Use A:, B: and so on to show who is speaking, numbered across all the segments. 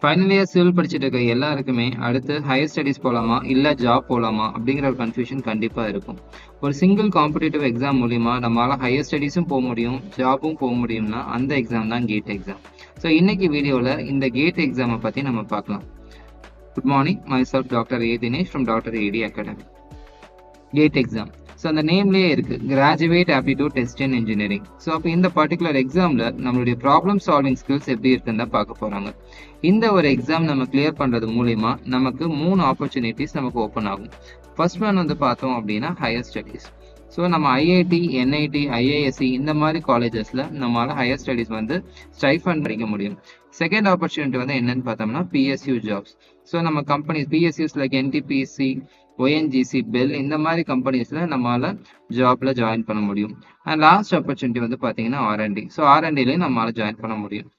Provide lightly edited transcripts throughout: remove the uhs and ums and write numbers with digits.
A: Final year civil படிச்சுட்டு இருக்க எல்லாருக்குமே அடுத்து ஹையர் ஸ்டடீஸ் போகலாமா இல்லை ஜாப் போகலாமா அப்படிங்கிற ஒரு கன்ஃபியூஷன் கண்டிப்பாக இருக்கும். ஒரு சிங்கிள் காம்படிட்டிவ் எக்ஸாம் மூலிமா நம்மளால் ஹையர் ஸ்டடீஸும் போக முடியும், ஜாப்பும் போக முடியும்னா அந்த எக்ஸாம் தான் கேட் எக்ஸாம். ஸோ இன்னைக்கு வீடியோவில் இந்த கேட் எக்ஸாமை பற்றி நம்ம பார்க்கலாம். Good morning, myself doctor A Dinesh from doctor AD academy. GATE exam, so அந்த நேம்லேயே இருக்கு, graduate aptitude test in engineering. So அப்போ இந்த பர்டிகுலர் எக்ஸாமில் நம்மளுடைய ப்ராப்ளம் சால்விங் ஸ்கில்ஸ் எப்படி இருக்குன்னு தான் பார்க்க போகிறாங்க. இந்த ஒரு எக்ஸாம் நம்ம கிளியர் பண்ணுறது மூலிமா நமக்கு 3 ஆப்பர்ச்சுனிட்டிஸ் நமக்கு ஓப்பன் ஆகும். ஃபர்ஸ்ட் ஒன் வந்து பார்த்தோம் அப்படின்னா ஹையர் ஸ்டடீஸ். ஸோ நம்ம ஐஐடி, என்ஐடி, ஐஏஎஸ்சி இந்த மாதிரி காலேஜஸில் நம்மளால் ஹையர் ஸ்டடீஸ் வந்து ஸ்டைஃபண்ட் படிக்க முடியும். செகண்ட் ஆப்பர்ச்சுனிட்டி வந்து என்னன்னு பார்த்தோம்னா பிஎஸ்யூ ஜாப்ஸ். ஸோ நம்ம companies PSUs like NTPC, ONGC, bell இந்த மாதிரி கம்பெனிஸில் நம்மளால் ஜாப்பில் ஜாயின் பண்ண முடியும். அண்ட் லாஸ்ட் ஆப்பர்ச்சுனிட்டி வந்து பார்த்தீங்கன்னா ஆர்என்டி. ஸோ ஆர்என்டிலையும் நம்மளால் ஜாயின் பண்ண முடியும்.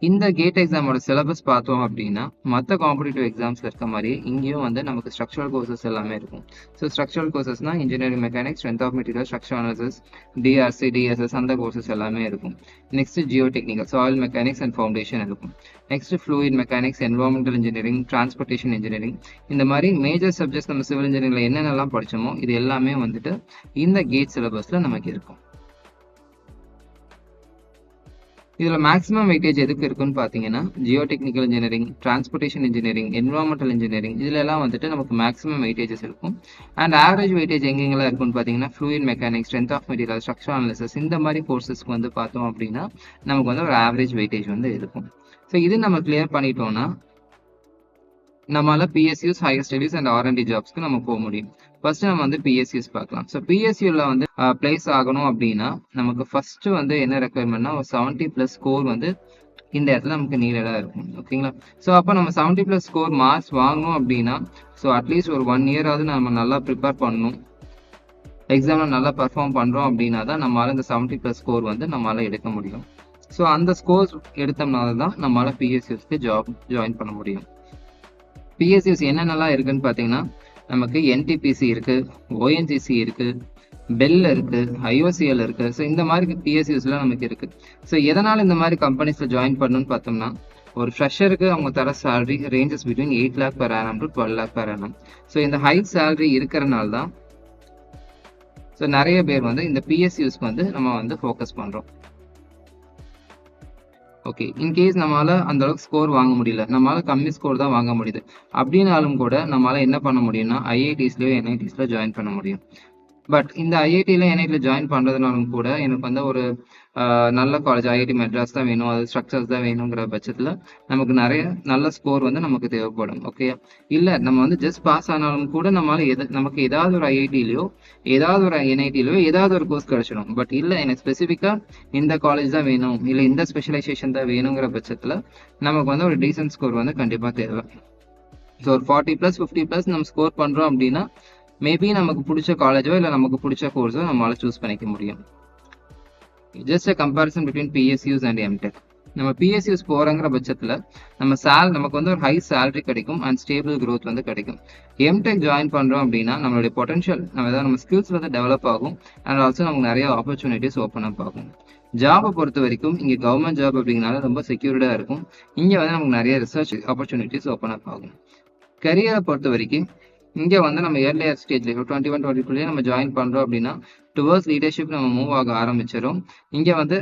A: இந்த கேட் எக்ஸாமோட சிலபஸ் பார்த்தோம் அப்படின்னா மற்ற காம்படிட்டிவ் எக்ஸாம்ஸில் இருக்க மாதிரி இங்கேயும் வந்து நமக்கு ஸ்ட்ரக்சரல் கோர்சஸ் எல்லாமே இருக்கும். ஸோ ஸ்ட்ரக்சரல் கோர்சஸ்னா engineering mechanics, strength of material, structure analysis, DRC, DSS அந்த கோர்சஸ் எல்லாமே இருக்கும். Next geo technical, soil mechanics and foundation இருக்கும். Next fluid mechanics, environmental engineering, transportation engineering, இந்த மாதிரி மேஜர் சப்ஜெக்ட்ஸ் நம்ம சிவில் இன்ஜினியரிங்ல என்னென்னலாம் படிச்சோமோ இது எல்லாமே வந்துட்டு இந்த கேட் சிலபஸ்ல நமக்கு இருக்கும். இதில் மேக்ஸிமம் வெயிட்டேஜ் எதுக்கு இருக்குன்னு பார்த்தீங்கன்னா geotechnical engineering, transportation engineering, environmental engineering இதிலெல்லாம் வந்துட்டு நமக்கு மேக்ஸிமம் வெயிட்டேஜஸ் இருக்கும். அண்ட் ஆவரேஜ் வெயிட்டேஜ் எங்கெங்கெல்லாம் இருக்குன்னு பார்த்தீங்கன்னா fluid mechanics, strength of material, structure analysis இந்த மாதிரி கோர்சஸ்க்கு வந்து பார்த்தோம் அப்படின்னா நமக்கு வந்து ஒரு ஆவரேஜ் வெயிட்டேஜ் வந்து இருக்கும். ஸோ இது நம்ம கிளியர் பண்ணிட்டோம்னா நம்மளால PSUs, higher studies and R and D ஜாப்ஸ்க்கு நம்ம போக முடியும். ஃபர்ஸ்ட் நம்ம வந்து பிஎஸ்யூஸ் பார்க்கலாம். ஸோ பிஎஸ்யூல வந்து பிளேஸ் ஆகணும் அப்படின்னா நமக்கு ஃபர்ஸ்ட் வந்து என்ன ரெக்குயர்மெண்ட்னா ஒரு 70+ ஸ்கோர் வந்து இந்த இடத்துல நமக்கு நீடடாக இருக்கும். ஓகேங்களா? ஸோ அப்போ நம்ம 70+ ஸ்கோர் மார்க்ஸ் வாங்கணும் அப்படின்னா ஸோ அட்லீஸ்ட் ஒரு 1 இயராவது நம்ம நல்லா ப்ரிப்பேர் பண்ணணும். எக்ஸாமில் நல்லா பர்ஃபார்ம் பண்ணுறோம் அப்படின்னா தான் நம்மளால இந்த 70+ ஸ்கோர் வந்து நம்மளால எடுக்க முடியும். ஸோ அந்த ஸ்கோர்ஸ் எடுத்தோம்னால தான் நம்மளால பிஎஸ்யூஸ்க்கு ஜாயின் பண்ண முடியும். பிஎஸ்யூஸ் என்னென்னலாம் இருக்குன்னு பார்த்தீங்கன்னா நமக்கு என்டிபிசி இருக்கு, ONGC இருக்கு, பெல் இருக்கு, IOCL இருக்கு. ஸோ இந்த மாதிரி பிஎஸ்யூஸ்லாம் நமக்கு இருக்கு. ஸோ எதனால இந்த மாதிரி கம்பெனிஸ்ல ஜாயின் பண்ணணும்னு பார்த்தோம்னா ஒரு ஃப்ரெஷருக்கு அவங்க தர salary ranges between 8 lakh per annum to 12 lakh per annum. So இந்த ஹை சேலரி இருக்கிறனால தான் ஸோ நிறைய பேர் வந்து இந்த பிஎஸ்யூஸ்க்கு வந்து நம்ம வந்து ஃபோக்கஸ் பண்றோம். ஓகே, இன்கேஸ் நம்மளால அந்த அளவுக்கு ஸ்கோர் வாங்க முடியல, நம்மளால கம்மி ஸ்கோர் தான் வாங்க முடியுது அப்படின்னாலும் கூட நம்மளால என்ன பண்ண முடியும்னா ஐஐடிஸ்லயோ என்ஐடிஸ்ல ஜாயின் பண்ண முடியும். பட் இந்த ஐஐடியில் என்ஐடியில் ஜாயின் பண்ணுறதுனாலும் கூட எனக்கு வந்து ஒரு நல்ல காலேஜ் ஐஐடி மெட்ராஸ் தான் வேணும், அது ஸ்ட்ரக்சர்ஸ் தான் வேணுங்கிற பட்சத்தில் நமக்கு நிறைய நல்ல ஸ்கோர் வந்து நமக்கு தேவைப்படும். ஓகே, இல்லை நம்ம வந்து ஜஸ்ட் பாஸ் ஆனாலும் கூட நம்மளால நமக்கு ஏதாவது ஒரு ஐஐடியிலையோ ஏதாவது ஒரு என்ஐடியிலையோ ஏதாவது ஒரு கோர்ஸ் கிடைச்சிடும். பட் இல்லை எனக்கு ஸ்பெசிஃபிக்காக இந்த காலேஜ் தான் வேணும், இல்லை இந்த ஸ்பெஷலைசேஷன் தான் வேணுங்கிற பட்சத்தில் நமக்கு வந்து ஒரு டீசன்ட் ஸ்கோர் வந்து கண்டிப்பாக தேவை. ஸோ ஒரு 40+, 50+ நம்ம ஸ்கோர் பண்ணுறோம் அப்படின்னா மேபி நமக்கு பிடிச்ச காலேஜோ இல்லை நமக்கு பிடிச்ச கோர்ஸோ நம்மளால சூஸ் பண்ணிக்க முடியும். Just a comparison between PSUs and MTech. நம்ம பிஎஸ்யூஸ் போகிறங்கிற பட்சத்தில் நமக்கு வந்து ஒரு ஹை சேலரி கிடைக்கும் அண்ட் ஸ்டேபிள் க்ரோத் வந்து கிடைக்கும். எம்டெக் ஜாயின் பண்ணுறோம் அப்படின்னா நம்மளுடைய பொட்டன்ஷியல் நம்ம ஸ்கில்ஸ் வந்து டெவலப் ஆகும் அண்ட் ஆல்சோ நமக்கு நிறைய ஆப்பர்ச்சுனிட்டிஸ் ஓப்பன் அப் ஆகும். ஜாபை பொறுத்த வரைக்கும் இங்கே கவர்மெண்ட் ஜாப் அப்படிங்கிறனால ரொம்ப செக்யூர்டாக இருக்கும். இங்கே வந்து நமக்கு நிறைய ரிசர்ச் ஆப்பர்ச்சுனிட்டிஸ் ஓப்பன் அப் ஆகும். கரியரை பொறுத்த வரைக்கும் இங்கே வந்து நம்ம ஏர்லியர் ஸ்டேஜ்ல 21, 22 நம்ம ஜாயின் பண்ணுறோம் அப்படின்னா டுவர்ட்ஸ் லீடர்ஷிப் நம்ம மூவ் ஆக ஆரம்பிச்சிடும். இங்கே வந்து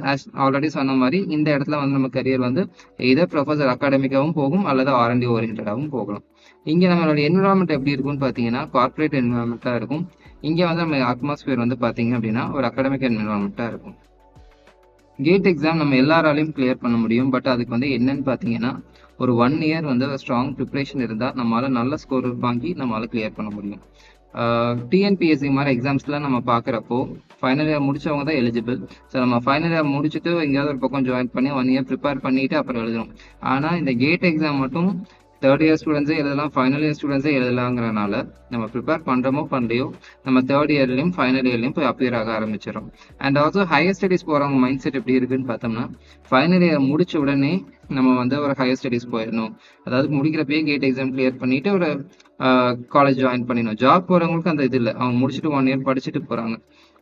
A: ஆல்ரெடி சொன்ன மாதிரி இந்த இடத்துல வந்து நம்ம கரியர் வந்து இதர் ப்ரொஃபஸர் அகாடமிக்காகவும் போகும் அல்லது ஆர்என்டி ஓரியன்டாகவும் போகலாம். இங்கே நம்மளோட என்விரான்மெண்ட் எப்படி இருக்கும்னு பார்த்தீங்கன்னா கார்பரேட் என்விரான்மெண்ட்டாக இருக்கும். இங்கே வந்து நம்ம அட்மாஸ்பியர் வந்து பார்த்தீங்க அப்படின்னா ஒரு அகாடமிக் என்விரான்மெண்ட்டாக இருக்கும். கேட் எக்ஸாம் நம்ம எல்லாராலையும் கிளியர் பண்ண முடியும். பட் அதுக்கு வந்து என்னன்னு பார்த்தீங்கன்னா ஒரு 1 இயர் வந்து ஸ்ட்ராங் ப்ரிப்ரேஷன் இருந்தால் நம்மளால நல்ல ஸ்கோர் வாங்கி நம்மளால கிளியர் பண்ண முடியும். டிஎன்பிஎஸ்சி மாதிரி எக்ஸாம்ஸ்லாம் நம்ம பார்க்குறப்போ ஃபைனல் இயர் முடிச்சவங்க தான் எலிஜிபிள். ஸோ நம்ம ஃபைனல் இயர் முடிச்சுட்டு எங்கேயாவது ஒரு பக்கம் ஜாயின் பண்ணி 1 இயர் ப்ரிப்பேர் பண்ணிட்டு அப்புறம் எழுதுறோம். ஆனால் இந்த கேட் எக்ஸாம் மட்டும் 3rd இயர் ஸ்டூடெண்ட்ஸே எழுதலாம், ஃபைனல் இயர் ஸ்டூடெண்ட்ஸே எழுதலாங்கிறனால நம்ம ப்ரிப்பேர் பண்ணுறோமோ பண்ணலையோ நம்ம 3rd இயர்லையும் ஃபைனல் இயர்லையும் போய் அப்பியர் ஆக ஆரம்பிச்சிடும். அண்ட் ஆல்சோ ஹையர் ஸ்டடீஸ் போகிறவங்க மைண்ட் செட் எப்படி இருக்குன்னு பார்த்தோம்னா ஃபைனல் இயர் முடிச்ச உடனே நம்ம வந்து ஒரு ஹையர் ஸ்டடீஸ் போயிடணும், அதாவது முடிக்கிறப்பயே கேட் எக்ஸாம் கிளியர் பண்ணிட்டு ஒரு காலேஜ் ஜாயின் பண்ணிடணும். ஜாப் போகிறவங்களுக்கு அந்த இது இல்லை, அவங்க முடிச்சுட்டு 1 இயர் படிச்சுட்டு போகிறாங்க.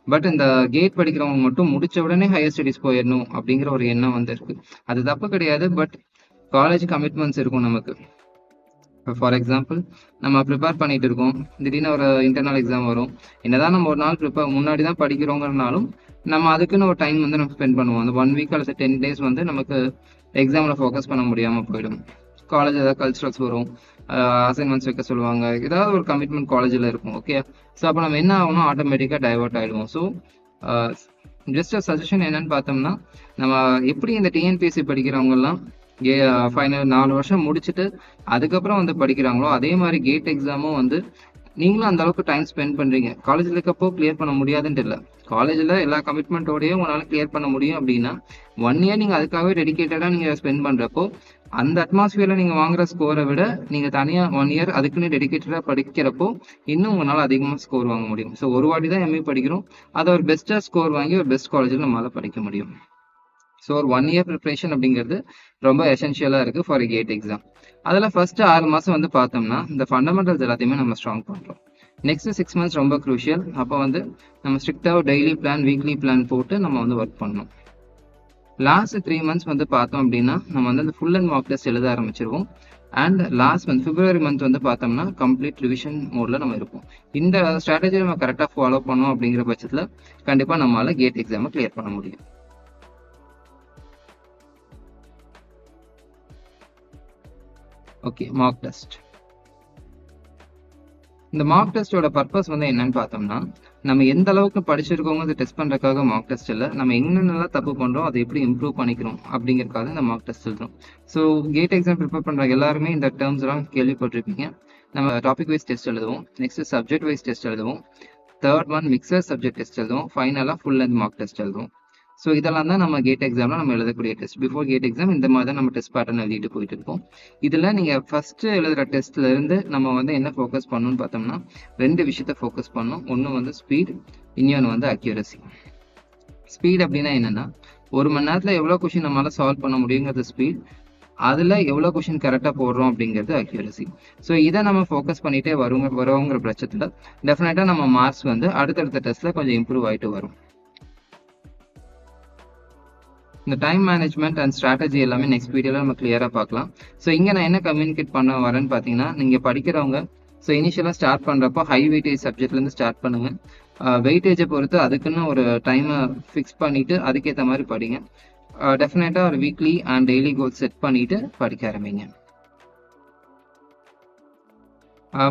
A: பட் இந்த கேட் படிக்கிறவங்க மட்டும் முடிச்ச உடனே ஹையர் ஸ்டடீஸ் போயிடணும் அப்படிங்கிற ஒரு எண்ணம் வந்து இருக்கு. அது தப்பு கிடையாது. பட் காலேஜ் கமிட்மெண்ட்ஸ் இருக்கும் நமக்கு. ஃபார் எக்ஸாம்பிள், நம்ம ப்ரிப்பேர் பண்ணிட்டு இருக்கோம், திடீர்னு ஒரு இன்டர்னல் எக்ஸாம் வரும். என்னதான் நம்ம ஒரு நாள் முன்னாடி தான் படிக்கிறோங்கிறனாலும் நம்ம அதுக்குன்னு ஒரு டைம் வந்து நம்ம ஸ்பெண்ட் பண்ணுவோம். அந்த 1 வீக் அல்லது 10 days வந்து நமக்கு எக்ஸாமில் ஃபோக்கஸ் பண்ண முடியாமல் போயிடும். காலேஜ் ஏதாவது கல்ச்சுரல்ஸ் வரும், அசைன்மெண்ட்ஸ் வைக்க சொல்லுவாங்க, ஏதாவது ஒரு கமிட்மெண்ட் காலேஜில் இருக்கும். ஓகே, ஸோ அப்போ நம்ம என்ன ஆகணும், ஆட்டோமேட்டிக்காக டைவர்ட் ஆகிடுவோம். ஸோ ஜஸ்ட் சஜஷன் என்னன்னு பார்த்தோம்னா, நம்ம எப்படி இந்த டிஎன்பிஎஸ்சி படிக்கிறவங்கெல்லாம் ஃபைனல் 4 வருஷம் முடிச்சுட்டு அதுக்கப்புறம் வந்து படிக்கிறாங்களோ அதே மாதிரி கேட் எக்ஸாமும் வந்து நீங்களும் அந்த அளவுக்கு டைம் ஸ்பெண்ட் பண்ணுறீங்க. காலேஜில் இருக்கப்போ கிளியர் பண்ண முடியாதுன்ட்டு இல்லை, காலேஜில் எல்லா கமிட்மெண்ட்டோடையும் உங்களால் கிளியர் பண்ண முடியும். அப்படின்னா 1 year நீங்கள் அதுக்காகவே டெடிக்கேட்டடாக நீங்கள் ஸ்பெண்ட் பண்ணுறப்போ அந்த அட்மாஸ்பியரில் நீங்கள் வாங்குற ஸ்கோரை விட நீங்கள் தனியாக 1 year அதுக்குன்னு டெடிக்கேட்டடாக படிக்கிறப்போ இன்னும் உங்களால் அதிகமாக ஸ்கோர் வாங்க முடியும். ஸோ ஒரு வாட்டி தான் எம்ஏ படிக்கிறோம், அதை ஒரு பெஸ்ட்டாக ஸ்கோர் வாங்கி ஒரு பெஸ்ட் காலேஜில் நம்மளால் படிக்க முடியும். ஸோ ஒரு 1 year ப்ரிப்ரேஷன் அப்படிங்கிறது ரொம்ப எசென்ஷியலாக இருக்குது ஃபார் கேட் எக்ஸாம். அதில் ஃபர்ஸ்ட் 6 மாதம் வந்து பார்த்தோம்னா இந்த ஃபண்டமெண்டல்ஸ் எல்லாத்தையுமே நம்ம ஸ்ட்ராங் பண்ணுறோம். நெக்ஸ்ட் 6 months ரொம்ப க்ரூஷியல். அப்போ வந்து நம்ம ஸ்ட்ரிக்டாக டெய்லி பிளான், வீக்லி பிளான் போட்டு நம்ம வந்து ஒர்க் பண்ணணும். லாஸ்ட் 3 months வந்து பார்த்தோம் அப்படின்னா நம்ம வந்து அந்த ஃபுல் அண்ட் மார்க் டெஸ்ட் எழுத ஆரம்பிச்சிருவோம். And last month February month வந்து பார்த்தோம்னா கம்ப்ளீட் ரிவிஷன் மோடில் நம்ம இருப்போம். இந்த ஸ்ட்ராட்டஜி நம்ம கரெக்டாக ஃபாலோ பண்ணோம் அப்படிங்கிற பட்சத்தில் கண்டிப்பாக நம்மளால் கேட் எக்ஸாமை கிளியர் பண்ண முடியும். Okay, mark test. இந்த மார்க் டெஸ்டோட பர்பஸ் வந்து என்னன்னு பார்த்தோம்னா, நம்ம எந்த அளவுக்கு படிச்சிருக்கோங்க அதை டெஸ்ட் பண்ணுறதுக்காக மார்க் டெஸ்ட் இல்லை, நம்ம என்னென்னலாம் தப்பு பண்ணுறோம் அதை எப்படி இம்ப்ரூவ் பண்ணிக்கிறோம் அப்படிங்கிறதுக்காக இந்த மார்க் டெஸ்ட் எழுதுறோம். ஸோ கேட் எக்ஸாம் ப்ரிப்பேர் பண்ணுற எல்லாருமே இந்த டேர்ம்ஸ் எல்லாம் கேள்விப்பட்டிருப்பீங்க. நம்ம டாபிக் வைஸ் டெஸ்ட் எழுதுவோம், நெக்ஸ்ட் சப்ஜெக்ட் வைஸ் டெஸ்ட் எழுதுவோம், third one mixture subject test எழுதுவோம், ஃபைனலாக ஃபுல் அண்ட் மார்க் டெஸ்ட் எழுதுவோம். ஸோ இதெல்லாம் தான் நம்ம கேட் எக்ஸாமில் நம்ம எழுதக்கூடிய டெஸ்ட். பிஃபோர் கேட் எக்ஸாம் இந்த மாதிரி தான் நம்ம டெஸ்ட் பேட்டர்ன் எழுதிட்டு போயிட்டு இருக்கோம். இதில் நீங்கள் ஃபஸ்ட்டு எழுதுகிற டெஸ்ட்லேருந்து நம்ம வந்து என்ன ஃபோக்கஸ் பண்ணணும்னு பார்த்தோம்னா 2 விஷயத்த ஃபோக்கஸ் பண்ணணும். ஒன்று வந்து ஸ்பீட், இன்னொன்று வந்து அக்யூரசி. ஸ்பீட் அப்படின்னா என்னென்னா, 1 மணி நேரத்தில் எவ்வளோ கொஷின் நம்மளால் சால்வ் பண்ண முடியுங்கிறது ஸ்பீட், அதில் எவ்வளோ கொஷின் கரெக்டாக போடுறோம் அப்படிங்கிறது அக்யூரசி. ஸோ இதை நம்ம ஃபோக்கஸ் பண்ணிகிட்டே வருவோங்கிற பட்சத்தில் டெஃபினட்டாக நம்ம மார்க்ஸ் வந்து அடுத்தடுத்த டெஸ்ட்டில் கொஞ்சம் இம்ப்ரூவ் ஆகிட்டு வரும். இந்த டைம் மேனேஜ்மெண்ட் அண்ட் ஸ்ட்ராட்டஜி எல்லாமே நெக்ஸ்ட் வீடியோவில் நம்ம கிளியராக பார்க்கலாம். ஸோ இங்கே நான் என்ன கம்யூனிகேட் பண்ண வரேன்னு பார்த்தீங்கன்னா, நீங்கள் படிக்கிறவங்க ஸோ இனிஷியலாக ஸ்டார்ட் பண்ணுறப்போ ஹை வெயிட்டேஜ் சப்ஜெக்ட்லேருந்து ஸ்டார்ட் பண்ணுங்கள். வெயிட்டேஜை பொறுத்து அதுக்குன்னு ஒரு டைமை ஃபிக்ஸ் பண்ணிவிட்டு அதுக்கேற்ற மாதிரி படிங்க. டெஃபினட்டாக ஒரு weekly and daily goal set பண்ணிவிட்டு படிக்க ஆரம்பிங்க.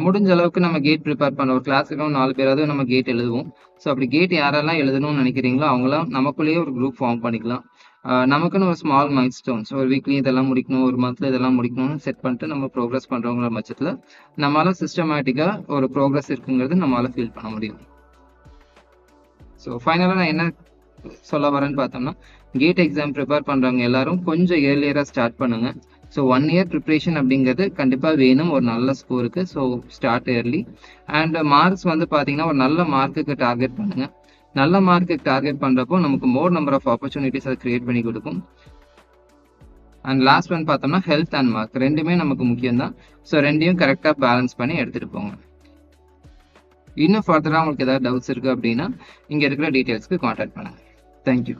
A: முடிஞ்ச அளவுக்கு நம்ம கேட் ப்ரிப்பேர் பண்ண ஒரு கிளாஸுக்கு 4 பேராவது நம்ம கேட் எழுதுவோம். ஸோ அப்படி கேட் யாரெல்லாம் எழுதணும்னு நினைக்கிறீங்களோ அவங்களாம் நமக்குள்ளேயே ஒரு குரூப் ஃபார்ம் பண்ணிக்கலாம். நமக்குன்னு ஒரு ஸ்மால் மைல் ஸ்டோன்ஸ், ஒரு வீக்லி இதெல்லாம் முடிக்கணும், ஒரு மந்த்ல இதெல்லாம் முடிக்கணும்னு செட் பண்ணிட்டு நம்ம ப்ரோக்ரஸ் பண்ணுறவங்கிற பட்சத்தில் நம்மளால சிஸ்டமேட்டிக்காக ஒரு ப்ரோக்ரஸ் இருக்குங்கிறது நம்மளால ஃபீல் பண்ண முடியும். ஸோ ஃபைனலாக நான் என்ன சொல்ல வரேன்னு பார்த்தோம்னா, கேட் எக்ஸாம் ப்ரிப்பேர் பண்ணுறவங்க எல்லாரும் கொஞ்சம் ஏர்லியராக ஸ்டார்ட் பண்ணுங்க. ஸோ 1 year ப்ரிப்ரேஷன் அப்படிங்கிறது கண்டிப்பாக வேணும் ஒரு நல்ல ஸ்கோருக்கு. So start early. And marks வந்து பார்த்தீங்கன்னா ஒரு நல்ல மார்க்குக்கு டார்கெட் பண்ணுங்கள். நல்ல மார்க்குக்கு டார்கெட் பண்ணுறப்போ நமக்கு மோர் நம்பர் ஆஃப் ஆப்பர்ச்சுனிட்டிஸ் அதை கிரியேட் பண்ணி கொடுக்கும். அண்ட் லாஸ்ட் ஒன் பார்த்தோம்னா ஹெல்த் அண்ட் மார்க் ரெண்டுமே நமக்கு முக்கியம் தான். ஸோ ரெண்டையும் கரெக்டாக பேலன்ஸ் பண்ணி எடுத்துகிட்டு போங்க. இன்னும் ஃபர்தராக உங்களுக்கு ஏதாவது டவுட்ஸ் இருக்குது அப்படின்னா இங்கே இருக்கிற டீட்டெயில்ஸ்க்கு கான்டாக்ட் பண்ணுங்கள். தேங்க்யூ.